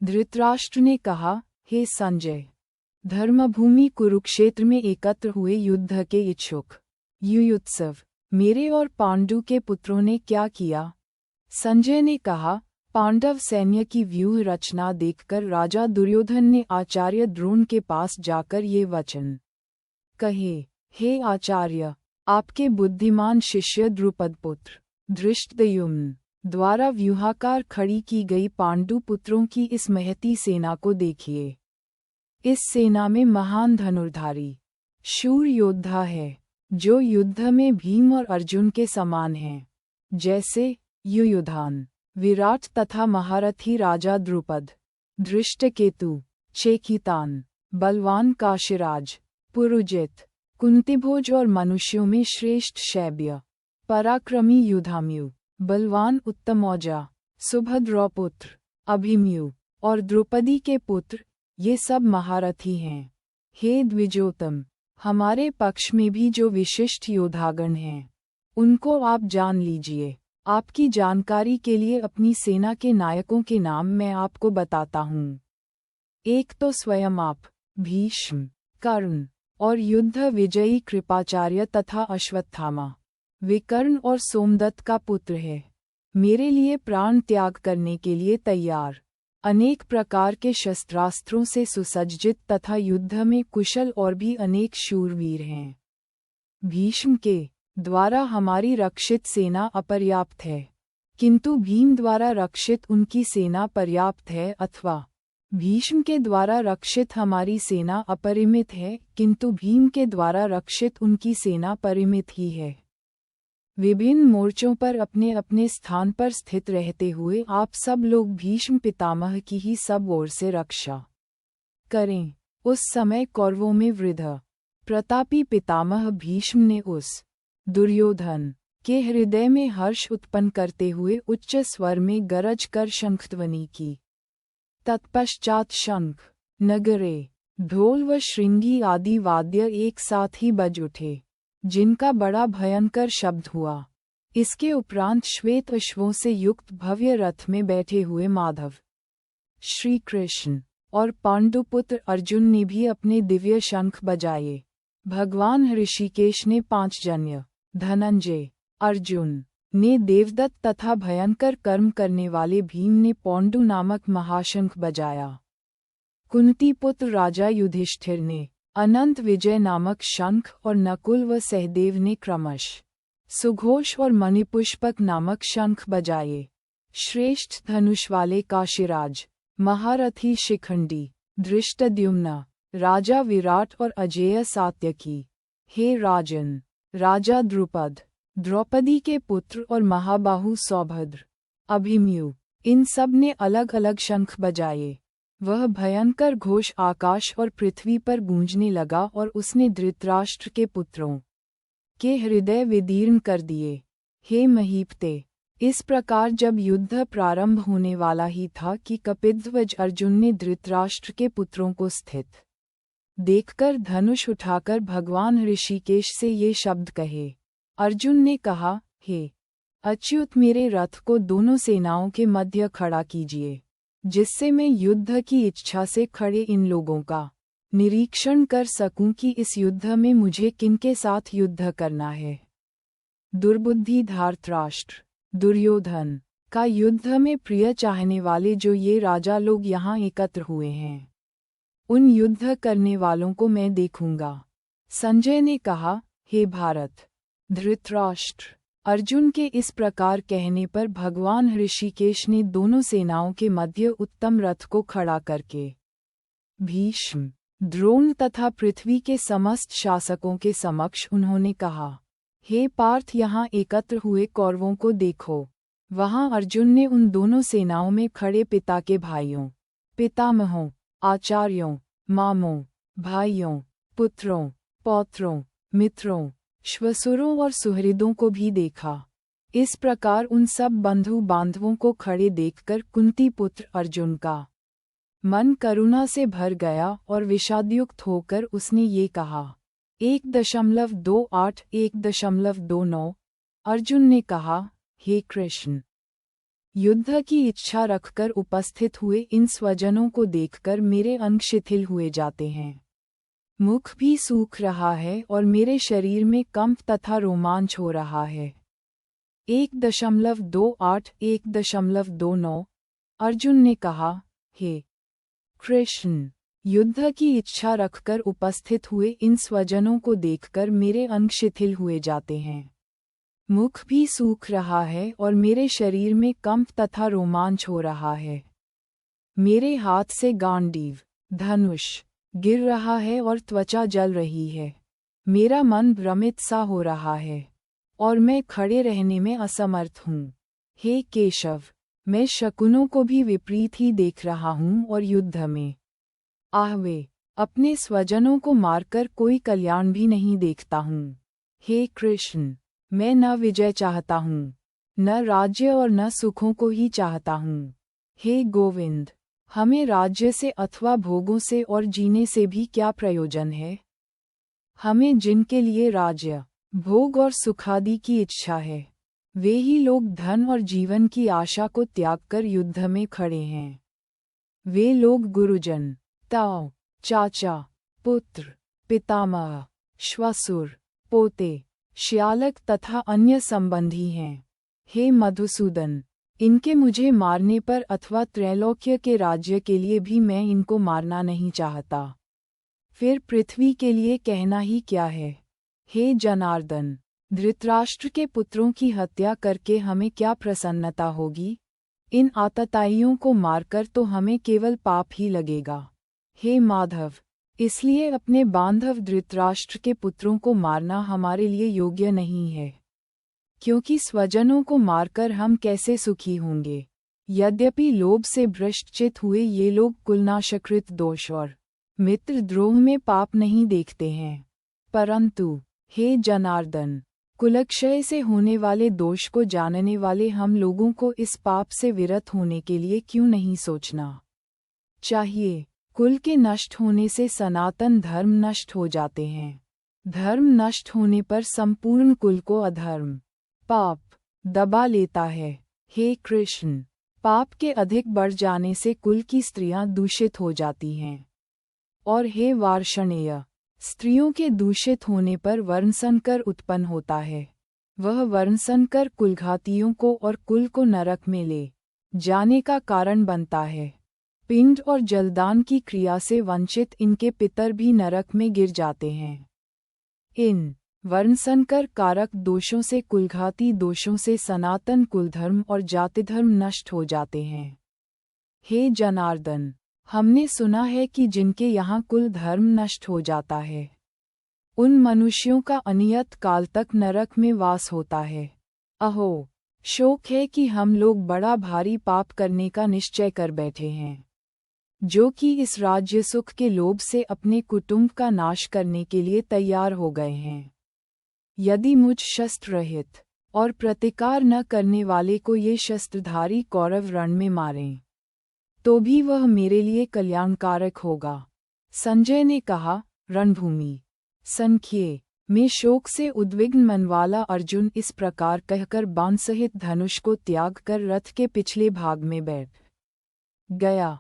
धृतराष्ट्र ने कहा, हे संजय, धर्मभूमि कुरुक्षेत्र में एकत्र हुए युद्ध के इच्छुक युयुत्सव मेरे और पांडु के पुत्रों ने क्या किया? संजय ने कहा, पांडव सैन्य की व्यूह रचना देखकर राजा दुर्योधन ने आचार्य द्रोण के पास जाकर ये वचन कहे, हे आचार्य, आपके बुद्धिमान शिष्य द्रुपदपुत्र धृष्टद्युम्न द्वारा व्यूहाकार खड़ी की गई पांडु पुत्रों की इस महती सेना को देखिए। इस सेना में महान धनुर्धारी शूर योद्धा है, जो युद्ध में भीम और अर्जुन के समान हैं, जैसे युयुधान, विराट तथा महारथी राजा द्रुपद, धृष्टकेतु, चेकितान, बलवान काशीराज, पुरुजित, कुंतीभोज और मनुष्यों में श्रेष्ठ शैब्य, पराक्रमी युधामन्यु, बलवान उत्तमौजा, सुभद्रपुत्र, अभिमन्यु और द्रौपदी के पुत्र, ये सब महारथी हैं। हे द्विजोतम, हमारे पक्ष में भी जो विशिष्ट योद्धागण हैं, उनको आप जान लीजिए। आपकी जानकारी के लिए अपनी सेना के नायकों के नाम मैं आपको बताता हूँ। एक तो स्वयं आप, भीष्म, कर्ण और युद्ध विजयी कृपाचार्य तथा अश्वत्थामा, विकर्ण और सोमदत्त का पुत्र है, मेरे लिए प्राण त्याग करने के लिए तैयार, अनेक प्रकार के शस्त्रास्त्रों से सुसज्जित तथा युद्ध में कुशल और भी अनेक शूरवीर हैं। भीष्म के द्वारा हमारी रक्षित सेना अपर्याप्त है, किंतु भीम द्वारा रक्षित उनकी सेना पर्याप्त है, अथवा भीष्म के द्वारा रक्षित हमारी सेना अपरिमित है, किंतु भीम के द्वारा रक्षित उनकी सेना परिमित ही है। विभिन्न मोर्चों पर अपने अपने स्थान पर स्थित रहते हुए आप सब लोग भीष्म पितामह की ही सब ओर से रक्षा करें। उस समय कौरवों में वृद्ध प्रतापी पितामह भीष्म ने उस दुर्योधन के हृदय में हर्ष उत्पन्न करते हुए उच्च स्वर में गरज कर शंखध्वनि की। तत्पश्चात शंख, नगरे, ढोल व श्रृंगी आदि वाद्य एक साथ ही बज उठे, जिनका बड़ा भयंकर शब्द हुआ। इसके उपरांत श्वेत अश्वों से युक्त भव्य रथ में बैठे हुए माधव, श्री कृष्ण और पांडुपुत्र अर्जुन ने भी अपने दिव्य शंख बजाए। भगवान ऋषिकेश ने पांचजन्य, धनंजय, अर्जुन ने देवदत्त तथा भयंकर कर्म करने वाले भीम ने पौंडु नामक महाशंख बजाया। कुंतीपुत्र राजा युधिष्ठिर ने अनंत विजय नामक शंख और नकुल व सहदेव ने क्रमशः सुघोष और मणिपुष्पक नामक शंख बजाए। श्रेष्ठ धनुष वाले काशीराज, महारथी शिखंडी, धृष्टद्युम्न, राजा विराट और अजेय सात्यकी, हे राजन, राजा द्रुपद, द्रौपदी के पुत्र और महाबाहु सौभद्र, अभिमन्यु, इन सब ने अलग अलग शंख बजाए। वह भयंकर घोष आकाश और पृथ्वी पर गूंजने लगा और उसने धृतराष्ट्र के पुत्रों के हृदय विदीर्ण कर दिए। हे महीपते, इस प्रकार जब युद्ध प्रारंभ होने वाला ही था कि कपिध्वज अर्जुन ने धृतराष्ट्र के पुत्रों को स्थित देखकर धनुष उठाकर भगवान ऋषिकेश से ये शब्द कहे। अर्जुन ने कहा, हे अच्युत, मेरे रथ को दोनों सेनाओं के मध्य खड़ा कीजिए, जिससे मैं युद्ध की इच्छा से खड़े इन लोगों का निरीक्षण कर सकूं कि इस युद्ध में मुझे किनके साथ युद्ध करना है। दुर्बुद्धि धृतराष्ट्र, दुर्योधन का युद्ध में प्रिय चाहने वाले जो ये राजा लोग यहाँ एकत्र हुए हैं, उन युद्ध करने वालों को मैं देखूंगा। संजय ने कहा, हे भारत, धृतराष्ट्र, अर्जुन के इस प्रकार कहने पर भगवान ऋषिकेश ने दोनों सेनाओं के मध्य उत्तम रथ को खड़ा करके भीष्म, द्रोण तथा पृथ्वी के समस्त शासकों के समक्ष उन्होंने कहा, हे पार्थ, यहाँ एकत्र हुए कौरवों को देखो। वहाँ अर्जुन ने उन दोनों सेनाओं में खड़े पिता के भाइयों, पितामहों, आचार्यों, मामों, भाइयों, पुत्रों, पौत्रों, मित्रों, श्वसुरों और सुहृदों को भी देखा। इस प्रकार उन सब बंधु बांधवों को खड़े देखकर कुंती पुत्र अर्जुन का मन करुणा से भर गया और विषादयुक्त होकर उसने ये कहा। 1.28 1.29 अर्जुन ने कहा, हे कृष्ण, युद्ध की इच्छा रखकर उपस्थित हुए इन स्वजनों को देखकर मेरे अंग शिथिल हुए जाते हैं। मुख भी सूख रहा है और मेरे शरीर में कंप तथा रोमांच हो रहा है। 1.28-1.29 अर्जुन ने कहा, हे कृष्ण, युद्ध की इच्छा रखकर उपस्थित हुए इन स्वजनों को देखकर मेरे अंग शिथिल हुए जाते हैं। मुख भी सूख रहा है और मेरे शरीर में कंप तथा रोमांच हो रहा है। मेरे हाथ से गांडीव, धनुष, गिर रहा है और त्वचा जल रही है। मेरा मन भ्रमित सा हो रहा है और मैं खड़े रहने में असमर्थ हूँ। हे केशव, मैं शकुनों को भी विपरीत ही देख रहा हूँ और युद्ध में आहवे अपने स्वजनों को मारकर कोई कल्याण भी नहीं देखता हूँ। हे कृष्ण, मैं न विजय चाहता हूँ, न राज्य और न सुखों को ही चाहता हूँ। हे गोविंद, हमें राज्य से अथवा भोगों से और जीने से भी क्या प्रयोजन है? हमें जिनके लिए राज्य, भोग और सुखादि की इच्छा है, वे ही लोग धन और जीवन की आशा को त्याग कर युद्ध में खड़े हैं। वे लोग गुरुजन, ताऊ, चाचा, पुत्र, पितामह, श्वशुर, पोते, श्यालक तथा अन्य संबंधी हैं। हे मधुसूदन, इनके मुझे मारने पर अथवा त्रैलोक्य के राज्य के लिए भी मैं इनको मारना नहीं चाहता। फिर पृथ्वी के लिए कहना ही क्या है? हे जनार्दन, धृतराष्ट्र के पुत्रों की हत्या करके हमें क्या प्रसन्नता होगी? इन आतताइयों को मारकर तो हमें केवल पाप ही लगेगा। हे माधव, इसलिए अपने बांधव धृतराष्ट्र के पुत्रों को मारना हमारे लिए योग्य नहीं है, क्योंकि स्वजनों को मारकर हम कैसे सुखी होंगे? यद्यपि लोभ से भ्रष्टचित हुए ये लोग कुलनाशकृत दोष और मित्रद्रोह में पाप नहीं देखते हैं, परंतु हे जनार्दन, कुलक्षय से होने वाले दोष को जानने वाले हम लोगों को इस पाप से विरत होने के लिए क्यों नहीं सोचना चाहिए? कुल के नष्ट होने से सनातन धर्म नष्ट हो जाते हैं। धर्म नष्ट होने पर संपूर्ण कुल को अधर्म, पाप दबा लेता है। हे कृष्ण, पाप के अधिक बढ़ जाने से कुल की स्त्रियां दूषित हो जाती हैं। और हे वार्ष्णेय, स्त्रियों के दूषित होने पर वर्णसंकर उत्पन्न होता है। वह वर्णसंकर कुलघातियों को और कुल को नरक में ले जाने का कारण बनता है। पिंड और जलदान की क्रिया से वंचित इनके पितर भी नरक में गिर जाते हैं। इन वर्णसंकर कारक दोषों से, कुलघाती दोषों से सनातन कुलधर्म और जातिधर्म नष्ट हो जाते हैं। हे जनार्दन, हमने सुना है कि जिनके यहाँ कुल धर्म नष्ट हो जाता है, उन मनुष्यों का अनियत काल तक नरक में वास होता है। अहो, शोक है कि हम लोग बड़ा भारी पाप करने का निश्चय कर बैठे हैं, जो कि इस राज्य सुख के लोभ से अपने कुटुंब का नाश करने के लिए तैयार हो गए हैं। यदि मुझ शस्त्र रहित और प्रतिकार न करने वाले को ये शस्त्रधारी कौरव रण में मारें, तो भी वह मेरे लिए कल्याणकारक होगा। संजय ने कहा, रणभूमि संख्ये में शोक से उद्विग्न मन वाला अर्जुन इस प्रकार कहकर बाण सहित धनुष को त्याग कर रथ के पिछले भाग में बैठ गया।